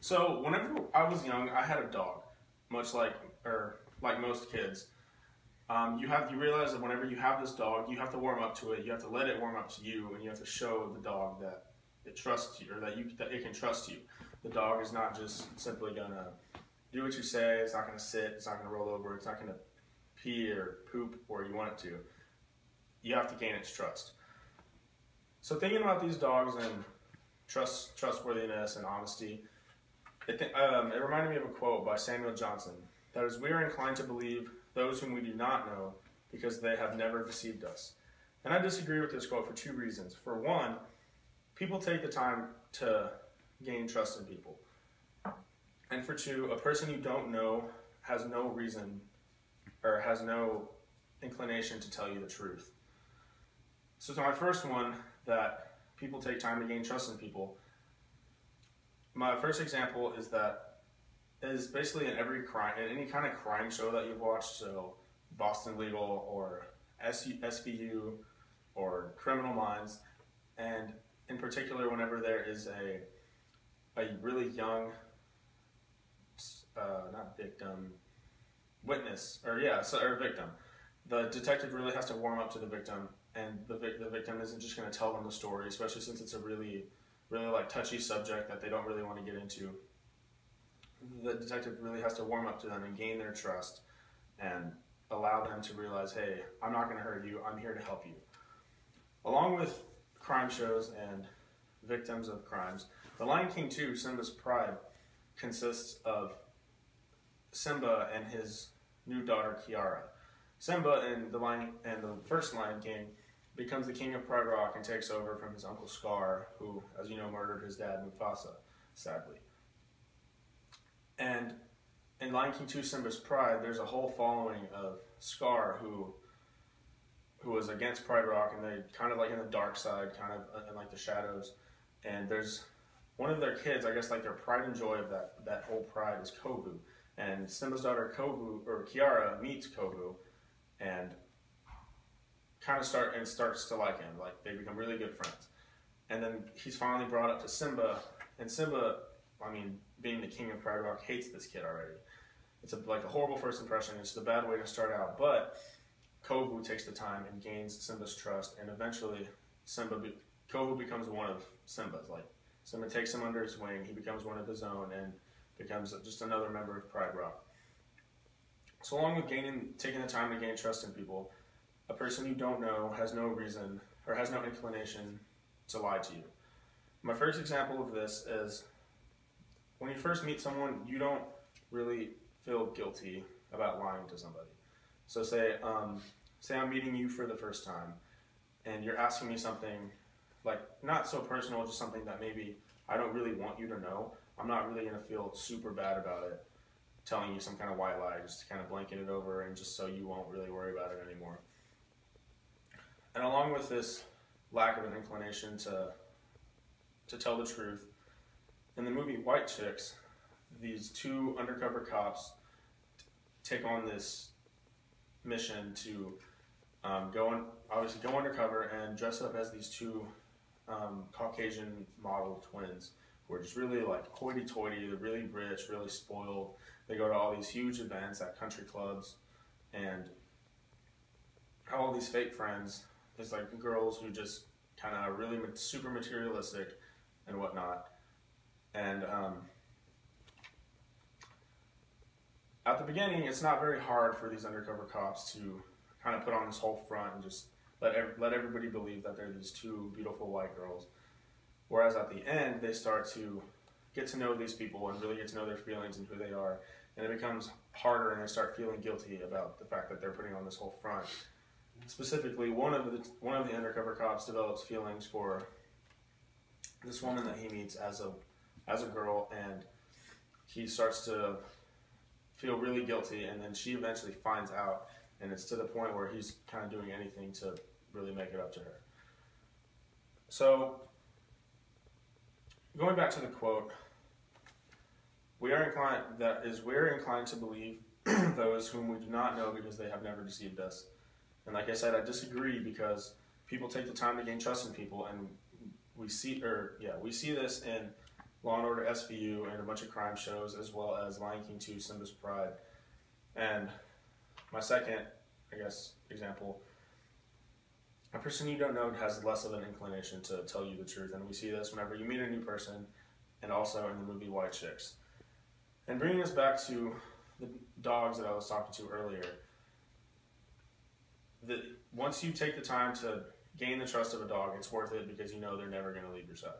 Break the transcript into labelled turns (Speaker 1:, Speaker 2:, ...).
Speaker 1: So whenever I was young, I had a dog, much like or like most kids. You realize that whenever you have this dog, you have to warm up to it. You have to let it warm up to you, and you have to show the dog that it trusts you, or that it can trust you. The dog is not just simply gonna do what you say. It's not gonna sit. It's not gonna roll over. It's not gonna pee or poop where you want it to. You have to gain its trust. So thinking about these dogs and trustworthiness and honesty, it reminded me of a quote by Samuel Johnson. That is, we are inclined to believe those whom we do not know because they have never deceived us. And I disagree with this quote for two reasons. For one, people take the time to gain trust in people. And for two, a person you don't know has no reason or has no inclination to tell you the truth. So to my first one, that people take time to gain trust in people, my first example is basically in any kind of crime show that you've watched, so Boston Legal or SVU or Criminal Minds, and in particular whenever there is a really young, not victim, witness, or victim, the detective really has to warm up to the victim, and the victim isn't just going to tell them the story, especially since it's a really like touchy subject that they don't really want to get into. The detective really has to warm up to them and gain their trust and allow them to realize, hey, I'm not going to hurt you, I'm here to help you. Along with crime shows and victims of crimes, The Lion King 2, Simba's Pride, consists of Simba and his new daughter Kiara. Simba in the first Lion King becomes the king of Pride Rock and takes over from his uncle Scar, who, as you know, murdered his dad Mufasa, sadly. And in Lion King 2, Simba's Pride, there's a whole following of Scar who was against Pride Rock, and they kind of like in the dark side, kind of in like the shadows. And there's one of their kids, I guess like their pride and joy of that whole pride is Kovu. And Simba's daughter Kiara meets Kovu and starts to like him. Like they become really good friends. And then he's finally brought up to Simba, and Simba, I mean, being the king of Pride Rock, hates this kid already. It's like a horrible first impression. It's the bad way to start out. But Kovu takes the time and gains Simba's trust, and eventually Kovu becomes one of Simba's. Like Simba takes him under his wing. He becomes one of his own and becomes just another member of Pride Rock. So along with taking the time to gain trust in people, a person you don't know has no reason or has no inclination to lie to you. My first example of this is when you first meet someone, you don't really feel guilty about lying to somebody. So say I'm meeting you for the first time, and you're asking me something like not so personal, just something that maybe I don't really want you to know. I'm not really gonna feel super bad about it, telling you some kind of white lie, just to kind of blanket it over and just so you won't really worry about it anymore. And along with this lack of an inclination to tell the truth, in the movie White Chicks, these two undercover cops take on this mission to go undercover and dress up as these two Caucasian model twins who are just really like hoity-toity. They're really rich, really spoiled. They go to all these huge events at country clubs and have all these fake friends. There's like girls who just kind of really super materialistic and whatnot. And at the beginning, it's not very hard for these undercover cops to kind of put on this whole front and just let everybody believe that they're these two beautiful white girls. Whereas at the end, they start to get to know these people and really get to know their feelings and who they are. And it becomes harder, and they start feeling guilty about the fact that they're putting on this whole front. Specifically, one of the undercover cops develops feelings for this woman that he meets as a girl, and he starts to feel really guilty, and then she eventually finds out, and it's to the point where he's kind of doing anything to really make it up to her. So, going back to the quote, we're inclined to believe those whom we do not know because they have never deceived us. And like I said, I disagree because people take the time to gain trust in people, and we see this in Law and Order SVU, and a bunch of crime shows, as well as Lion King 2, Simba's Pride. And my second, I guess, example, a person you don't know has less of an inclination to tell you the truth. And we see this whenever you meet a new person, and also in the movie White Chicks. And bringing us back to the dogs that I was talking to earlier, once you take the time to gain the trust of a dog, it's worth it because you know they're never going to leave your side.